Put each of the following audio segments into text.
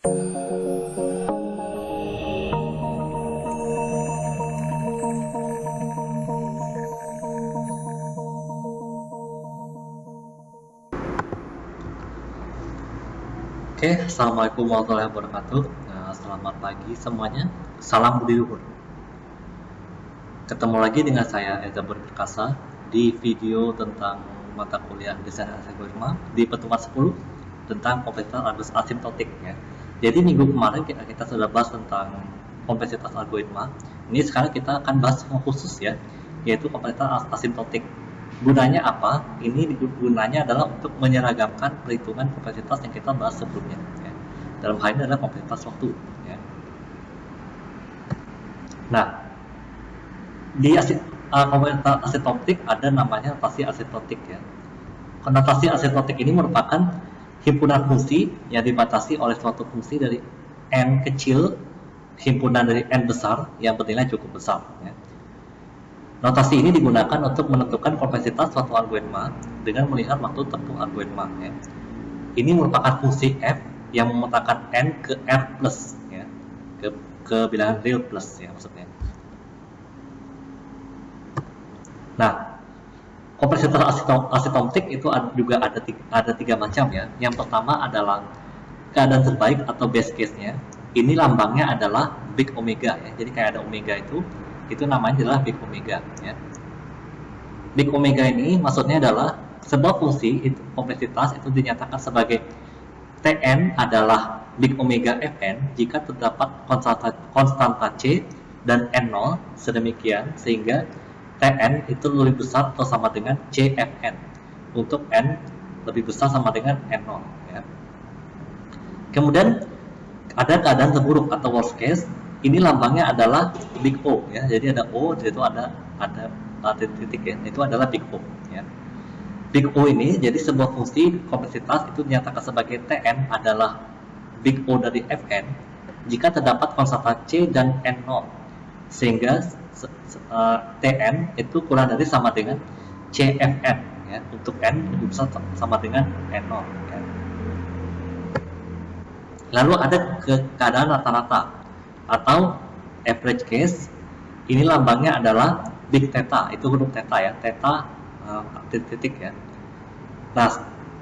Oke, Assalamualaikum warahmatullahi wabarakatuh. Selamat pagi semuanya. Salam budi luhur. Ketemu lagi dengan saya Eza Perkasa di video tentang mata kuliah desain algoritma di pertemuan 10 tentang kompleksitas asimptotik ya. Jadi minggu kemarin kita sudah bahas tentang kompleksitas algoritma. Ini sekarang kita akan bahas yang khusus ya, yaitu kompleksitas asimptotik. Gunanya apa? Ini gunanya adalah untuk menyeragamkan perhitungan kompleksitas yang kita bahas sebelumnya ya. Dalam hal ini adalah kompleksitas waktu ya. Nah, di kompleksitas asimptotik ada namanya notasi asimptotik ya. Notasi asimptotik ini merupakan himpunan fungsi yang dibatasi oleh suatu fungsi dari n kecil himpunan dari n besar yang bernilai cukup besar ya. Notasi ini digunakan untuk menentukan kompleksitas suatu algoritma dengan melihat waktu tempuh algoritma ya. Ini merupakan fungsi f yang memetakan n ke r plus ya, ke bilangan real plus ya maksudnya. Nah, kompleksitas asimptotik itu juga ada tiga macam ya. Yang pertama adalah keadaan terbaik atau best case-nya. Ini lambangnya adalah big omega ya. Jadi kayak ada omega itu namanya adalah big omega ya. Big omega ini maksudnya adalah sebuah fungsi kompleksitas itu dinyatakan sebagai Tn adalah big omega Fn jika terdapat konstanta C dan N0 sedemikian sehingga Tn itu lebih besar atau sama dengan Cfn untuk N lebih besar sama dengan N0 ya. Kemudian ada keadaan terburuk atau worst case. Ini lambangnya adalah big O ya. Jadi ada O, di situ ada titik ya. Itu adalah big O ya. Big O ini jadi sebuah fungsi kompleksitas itu dinyatakan sebagai Tn adalah big O dari Fn jika terdapat konstanta C dan N0 sehingga Tn itu kurang dari sama dengan Cfn ya. Untuk N lebih besar sama dengan N0 ya. Lalu ada keadaan rata-rata atau average case. Ini lambangnya adalah big theta, itu huruf theta ya, theta titik ya. Nah,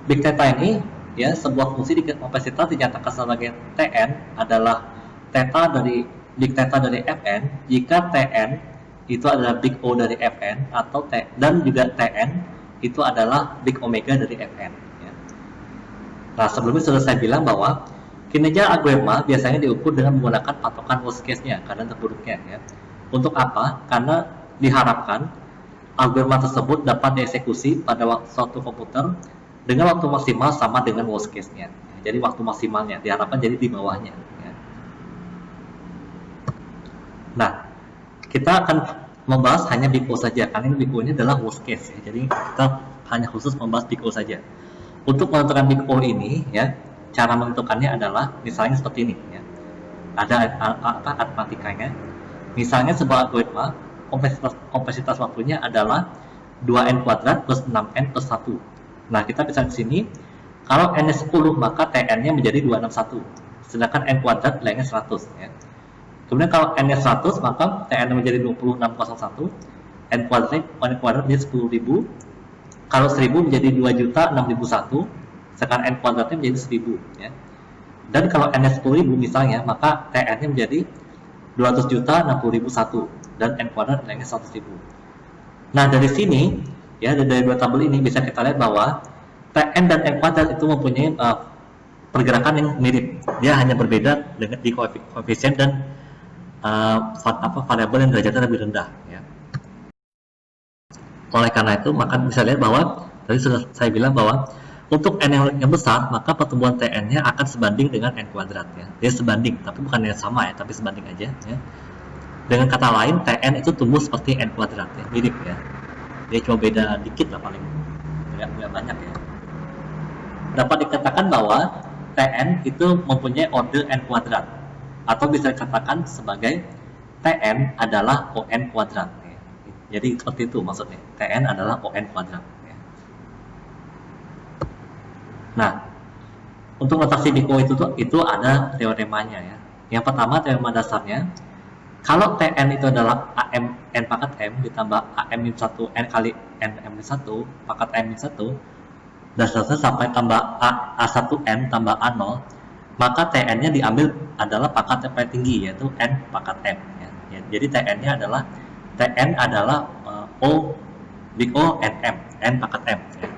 big theta ini ya sebuah fungsi di kompleksitas dinyatakan sebagai Tn adalah theta dari big theta dari Fn jika Tn itu adalah big O dari Fn atau dan juga Tn itu adalah big omega dari Fn ya. Nah, sebelumnya sudah saya bilang bahwa kinerja algoritma biasanya diukur dengan menggunakan patokan worst case-nya, keadaan terburuknya ya. Untuk apa? Karena diharapkan algoritma tersebut dapat dieksekusi pada suatu komputer dengan waktu maksimal sama dengan worst case-nya. Jadi waktu maksimalnya diharapkan jadi di bawahnya ya. Nah, kita akan membahas hanya big O saja karena big O ini adalah worst case ya. Jadi kita hanya khusus membahas big O saja. Untuk menentukan big O ini ya, cara menentukannya adalah misalnya seperti ini ya. Ada matematikanya. Misalnya sebuah algoritma kompleksitas waktunya adalah 2n kuadrat plus 6n plus 1. Nah, kita bisa di sini kalau n-nya 10 maka Tn-nya menjadi 261. Sedangkan n kuadrat nilainya 100 ya. Kemudian kalau n-nya 100 maka Tn-nya menjadi 2601. N kuadrat menjadi 10.000. Kalau 1000 menjadi 2.006.001. Sekarang n kuadratnya menjadi 1000 ya. Dan kalau n nya 10.000 misalnya, maka Tn nya menjadi 200.060.001 dan n kuadrat nilainya 100.000. Nah, dari sini ya, dari dua tabel ini bisa kita lihat bahwa Tn dan n kuadrat itu mempunyai pergerakan yang mirip. Dia hanya berbeda dengan di koefisien dan variabel yang derajatnya lebih rendah ya. Oleh karena itu, maka bisa lihat bahwa tadi sudah saya bilang bahwa untuk n yang besar, maka pertumbuhan Tn-nya akan sebanding dengan n kuadrat ya. Dia sebanding, tapi bukan yang sama ya, tapi sebanding aja ya. Dengan kata lain, Tn itu tumbuh seperti n kuadrat ya, mirip ya. Dia cuma beda dikit lah paling, nggak banyak ya. Dapat dikatakan bahwa Tn itu mempunyai order n kuadrat, atau bisa dikatakan sebagai Tn adalah On kuadrat ya. Jadi seperti itu maksudnya, Tn adalah On kuadrat. Nah, Untuk notasi big O itu ada teoremanya ya. Yang pertama teorema dasarnya, kalau Tn itu adalah AM n pangkat m ditambah AM-1 n kali n m-1 pangkat m-1 dan seterusnya sampai tambah A1n tambah A0, maka Tn-nya diambil adalah pangkat yang paling tinggi yaitu n pangkat m ya. Jadi Tn-nya adalah Tn adalah O big O n m n pangkat m ya.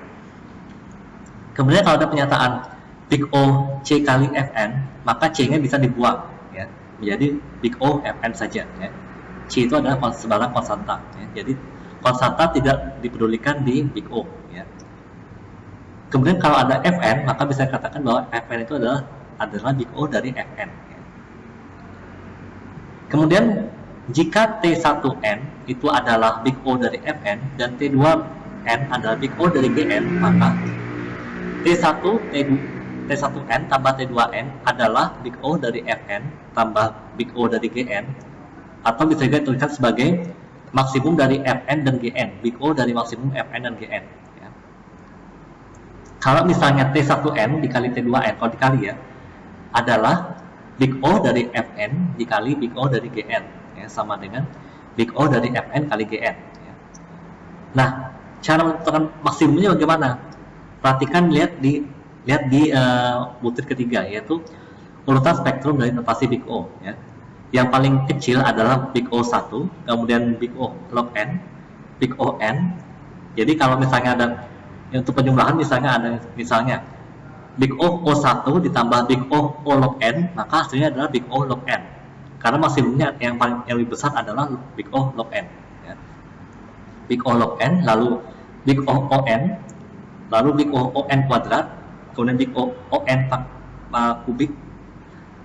Kemudian kalau ada pernyataan big O C kali Fn, maka C-nya bisa dibuang ya, menjadi big O Fn saja ya. C itu adalah sebarang konstanta ya. Jadi konstanta tidak dipedulikan di big O ya. Kemudian kalau ada Fn, maka bisa dikatakan bahwa Fn itu adalah big O dari Fn ya. Kemudian jika T1n itu adalah big O dari Fn dan T2n adalah big O dari Gn, maka T1n tambah T2n adalah big O dari Fn tambah big O dari Gn, atau bisa juga dituliskan sebagai maksimum dari Fn dan Gn, big O dari maksimum Fn dan Gn ya. Kalau misalnya T1n dikali T2n, kalau dikali ya, adalah big O dari Fn dikali big O dari Gn ya, sama dengan big O dari Fn kali Gn ya. Nah, cara menentukan maksimumnya bagaimana? Perhatikan, lihat di butir ketiga, yaitu urutan spektrum dari notasi big O ya. Yang paling kecil adalah big O1, kemudian big O log n, big O n. Jadi kalau misalnya ada untuk penjumlahan, misalnya big O1 ditambah big O log n, maka hasilnya adalah big O log n. Karena maksimumnya yang lebih besar adalah big O log n ya. Big O log n, lalu big O n, lalu big O n kuadrat, kemudian big O n kubik,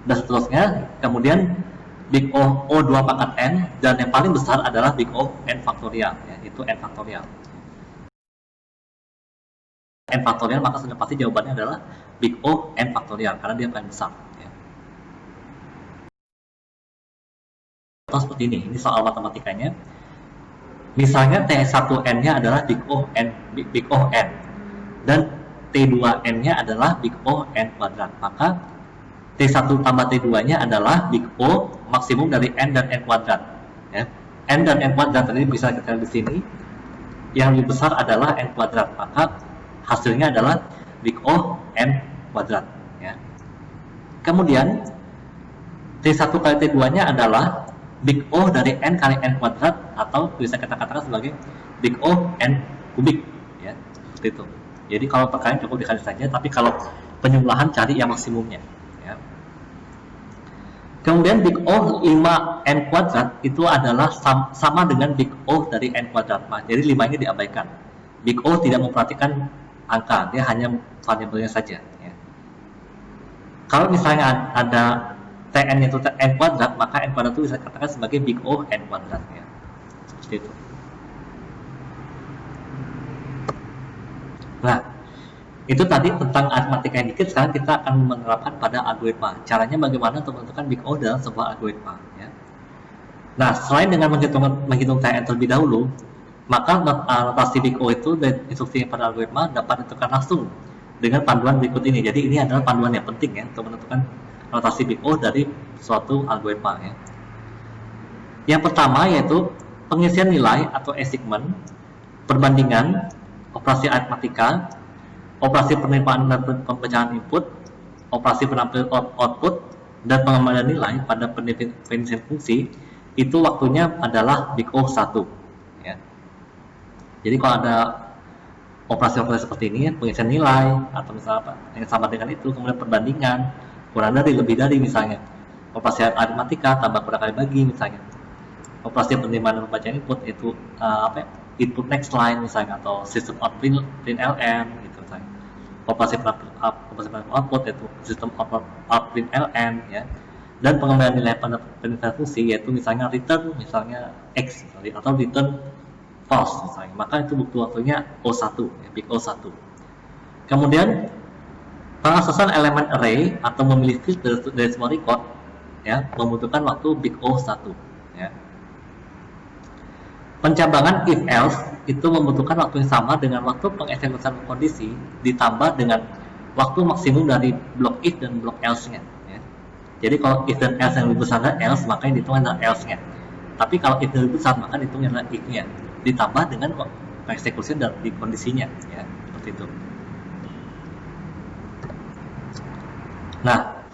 dan seterusnya. Kemudian big O2 pangkat n, dan yang paling besar adalah big O n faktorial ya, itu n faktorial. N faktorial, maka sudah pasti jawabannya adalah big O n faktorial karena dia paling besar ya. Atau seperti ini soal matematikanya. Misalnya T1n-nya adalah big O n dan T2n-nya adalah big O n kuadrat, maka T1 tambah T2-nya adalah big O maksimum dari n dan n kuadrat ya. N dan n kuadrat tadi bisa kita lihat di sini, yang lebih besar adalah n kuadrat, maka hasilnya adalah big O n kuadrat ya. Kemudian T1 kali T2-nya adalah big O dari n kali n kuadrat, atau bisa kita katakan sebagai big O n kubik ya, seperti itu. Jadi kalau perkalian cukup dikali saja, tapi kalau penjumlahan cari yang maksimumnya ya. Kemudian big O 5n kuadrat itu adalah sama dengan big O dari n kuadrat. Nah, jadi 5 ini diabaikan. Big O tidak memperhatikan angka, dia hanya variabelnya saja ya. Kalau misalnya ada Tn itu n kuadrat, maka n kuadrat itu bisa dikatakan sebagai big O n kuadrat ya. Seperti itu. Nah, itu tadi tentang aritmatika yang dikit. Sekarang kita akan menerapkan pada algoritma. Caranya bagaimana untuk menentukan big O dalam sebuah algoritma ya. Nah, selain dengan menghitung Tn terlebih dahulu, maka notasi big O itu dan instruksi pada algoritma dapat ditentukan langsung dengan panduan berikut ini. Jadi ini adalah panduan yang penting ya untuk menentukan notasi big O dari suatu algoritma ya. Yang pertama yaitu pengisian nilai atau assignment, perbandingan, operasi aritmatika, operasi penerimaan dan pembacaan input, operasi penampilan output, dan pengembangan nilai pada pendefinisian fungsi. Itu waktunya adalah big O 1 ya. Jadi kalau ada operasi-operasi seperti ini, pengisian nilai atau misalnya apa yang sama dengan itu, kemudian perbandingan, kurang dari, lebih dari, misalnya operasi aritmatika tambah kurang kali bagi, misalnya operasi penerimaan dan pembacaan input itu input next line misalnya, atau sistem out print ln gitu misalnya. Operasi penampilan output itu sistem out print ln ya. Dan pengembangan nilai pada penelitian fungsi yaitu misalnya return misalnya x misalnya, atau return false misalnya, maka itu butuh waktunya O1 ya, big O1. Kemudian pengaksesan elemen array atau memilih field dari semua record ya membutuhkan waktu big O1 ya. Pencabangan if else itu membutuhkan waktu yang sama dengan waktu pengeksekusian kondisi ditambah dengan waktu maksimum dari blok if dan blok else-nya. Ya. Jadi kalau if dan else yang lebih besar dari else, maka yang dihitung adalah else-nya. Tapi kalau if lebih besar, maka dihitungnya adalah if-nya. Ditambah dengan eksekusi di kondisinya, ya, seperti itu. Nah,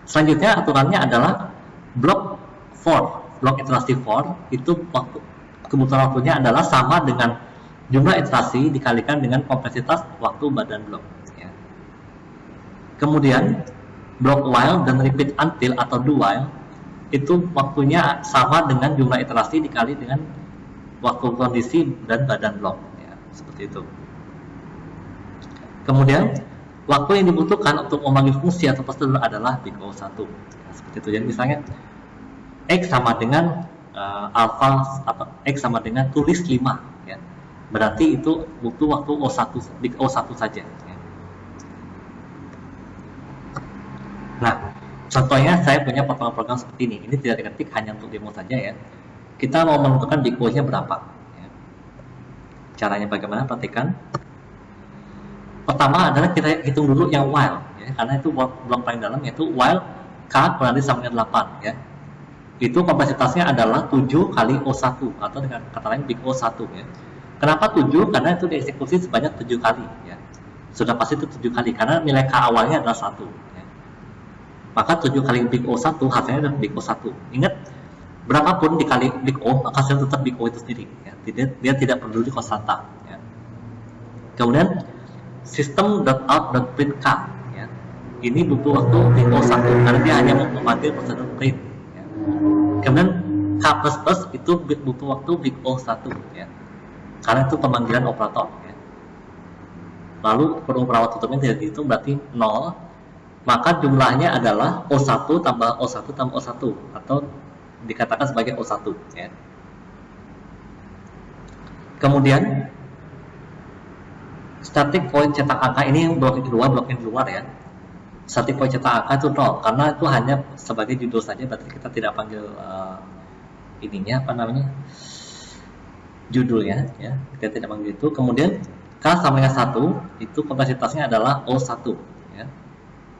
selanjutnya aturannya adalah blok for, blok iterasi for itu kebutuhan waktunya adalah sama dengan jumlah iterasi dikalikan dengan kompleksitas waktu badan blok. Ya. Kemudian blok while dan repeat until atau do while itu waktunya sama dengan jumlah iterasi dikali dengan waktu kondisi dan badan blok, ya, seperti itu. Kemudian waktu yang dibutuhkan untuk memanggil fungsi atau prosedur adalah big O1, ya, seperti itu. Jadi misalnya X sama dengan alpha atau X sama dengan tulis 5, ya. Berarti itu butuh waktu O1, big O1 saja, ya. Nah, contohnya saya punya potongan program seperti ini. Ini tidak diketik, hanya untuk demo saja, ya. Kita mau menentukan big O-nya berapa, ya. Caranya bagaimana? Perhatikan. Pertama adalah kita hitung dulu yang while, ya, karena itu blok paling dalam, yaitu while K kurang dari sama dengan 8, ya. Itu kompleksitasnya adalah 7 kali O1 atau dengan kata lain big O1, ya. Kenapa 7? Karena itu dieksekusi sebanyak 7 kali, ya. Sudah pasti itu 7 kali karena nilai K awalnya adalah 1, ya. Maka 7 kali big O1 hasilnya adalah big O1. Ingat, berapapun dikali big O, maka hasilnya tetap big O itu sendiri, ya. Dia tidak peduli konstanta, ya. Kemudian system.out.print K, ya. Ini butuh waktu big O1 karena dia hanya memanggil prosedur print, ya. Kemudian K++ itu butuh waktu big O1, ya, karena itu pemanggilan operator, ya. Lalu perumpamaan tutupnya tidak dihitung, berarti 0, maka jumlahnya adalah O1 tambah O1 tambah O1 atau dikatakan sebagai O1, ya. Kemudian static void cetak angka ini blok yang di luar, ya. Static void cetak angka itu 0 karena itu hanya sebagai judul saja, berarti kita tidak panggil ininya apa namanya, judulnya, ya. Kita tidak panggil itu. Kemudian K sama dengan 1 itu kompleksitasnya adalah O1, ya.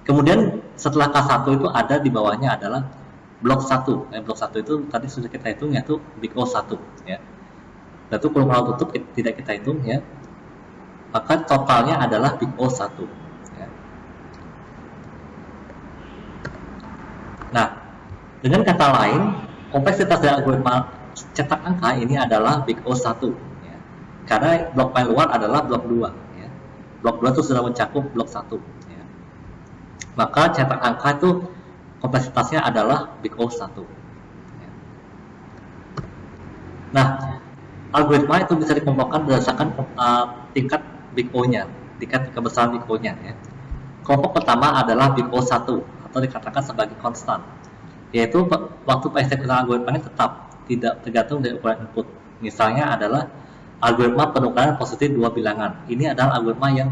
Kemudian setelah K1 itu ada di bawahnya adalah blok 1. Blok 1 itu tadi sudah kita hitung, yaitu big O1, ya. Dan itu kurung tutup tidak kita hitung, ya. Maka totalnya adalah big O1, ya. Nah, dengan kata lain, kompleksitas dari algoritma cetak angka ini adalah big O1, ya. Karena blok paling luar adalah blok 2, ya. Blok 2 itu sudah mencakup blok 1, ya. Maka cetak angka itu kompleksitasnya adalah big O1, ya. Nah, algoritma itu bisa dikelompokkan berdasarkan tingkat big O-nya, tingkat kebesaran big O-nya, ya. Kelompok pertama adalah big O1 atau dikatakan sebagai konstan, yaitu waktu pengeksekusian algoritma ini tetap tidak tergantung dari ukuran input. Misalnya adalah algoritma penukaran positif dua bilangan. Ini adalah algoritma yang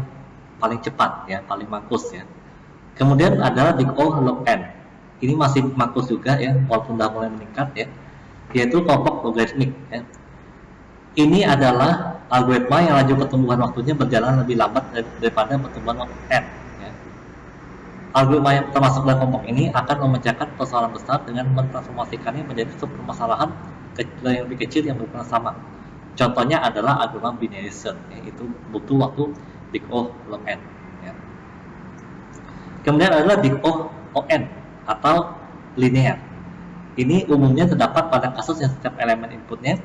paling cepat, ya, paling makus, ya. Kemudian adalah big O log n. Ini masih makus juga, ya, walaupun sudah mulai meningkat, ya, yaitu kelompok logaritmik, ya. Ini adalah algoritma yang laju pertumbuhan waktunya berjalan lebih lambat daripada pertumbuhan waktu n, ya. Algoritma yang termasuk dalam kelompok ini akan memecahkan persoalan besar dengan mentransformasikannya menjadi subpermasalahan yang lebih kecil yang berukuran sama. Contohnya adalah algoritma binary search, yaitu butuh waktu big O log n, ya. Kemudian adalah big O on atau linear. Ini umumnya terdapat pada kasus yang setiap elemen inputnya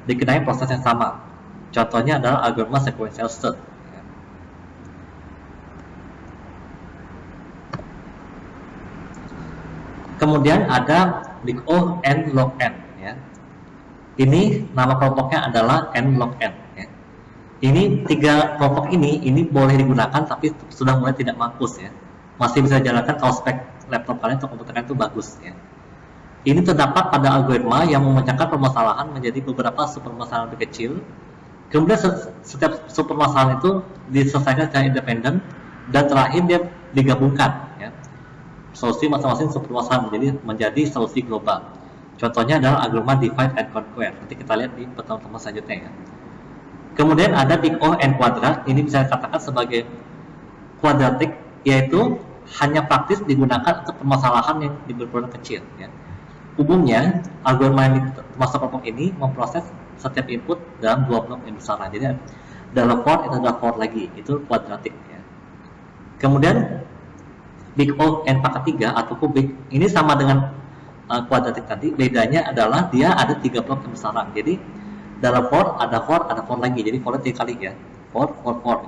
dikenai proses yang sama. Contohnya adalah algoritma sequential search, ya. Kemudian ada big O n log n, ya. Ini nama kelompoknya adalah n log n, ya. Ini tiga kelompok ini boleh digunakan tapi sudah mulai tidak makus, ya. Masih bisa dijalankan kalau spek laptop kalian atau komputer kalian itu bagus, ya. Ini terdapat pada algoritma yang memecahkan permasalahan menjadi beberapa supermasalahan lebih kecil. Kemudian setiap supermasalahan itu diselesaikan secara independen dan terakhir dia digabungkan, ya. Solusi masing-masing supermasalahan menjadi solusi global. Contohnya adalah algoritma divide and conquer. Nanti kita lihat di pertemuan selanjutnya, ya. Kemudian ada big O n kuadrat. Ini bisa dikatakan sebagai quadratic yaitu hanya praktis digunakan untuk permasalahan yang di berukuran kecil. Ya. Umumnya, algoritma yang termasuk kelompok ini memproses setiap input dalam 2 blok yang besar. Jadi dalam for itu adalah for lagi, itu kuadratik. Ya. Kemudian big O n pangkat 3 atau kubik ini sama dengan kuadratik tadi, bedanya adalah dia ada 3 blok yang besar. Jadi dalam for ada for lagi, jadi for 3 kali ya, for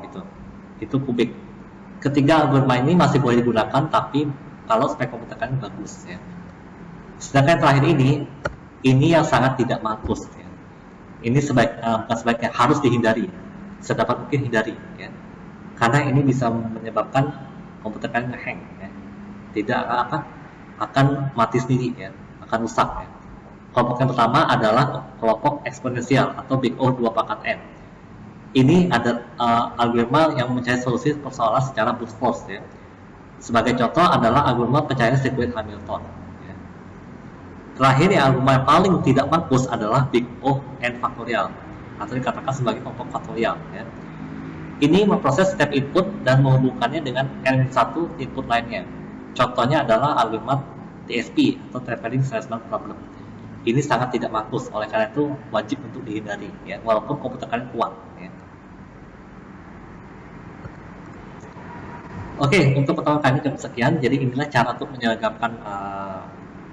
gitu. Itu kubik. Ketiga algoritma ini masih boleh digunakan, tapi kalau spek komputer kalian bagus ya. Sedangkan yang terakhir ini yang sangat tidak mampus ya. Ini bukan sebaiknya, harus dihindari, sedapat mungkin hindari ya. Karena ini bisa menyebabkan komputer kalian nge-hang ya. Tidak akan mati sendiri ya, akan rusak ya. Kelompok yang pertama adalah kelompok eksponensial atau big O 2 pangkat n. Ini ada algoritma yang mencari solusi persoalan secara brute force ya. Sebagai contoh adalah algoritma pencarian sirkuit Hamilton. Ya. Terakhir yang algoritma yang paling tidak mampus adalah big O n faktorial atau dikatakan sebagai kelompok faktorial. Ya. Ini memproses setiap input dan menghubungkannya dengan n1 input lainnya. Contohnya adalah algoritma TSP atau Traveling Salesman Problem. Ini sangat tidak mampus, oleh karena itu wajib untuk dihindari ya, walaupun komputer kalian kuat ya. Oke, untuk pertemuan kali ini cukup sekian. Jadi inilah cara untuk menyeragamkan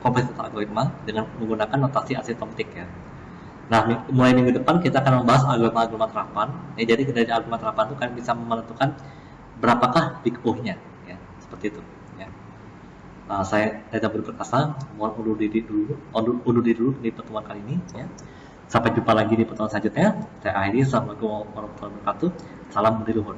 kompleksitas algoritma dengan menggunakan notasi asimptotik ya. Nah, mulai minggu depan kita akan membahas algoritma terapan. Ya, jadi dari algoritma terapan itu kalian bisa menentukan berapakah big O-nya ya, seperti itu ya. Saya Reza Budi Perkasa, mohon undur diri dulu di pertemuan kali ini ya. Sampai jumpa lagi di pertemuan selanjutnya. Saya akhiri, assalamualaikum warahmatullahi wabarakatuh. Salam Budi Luhur.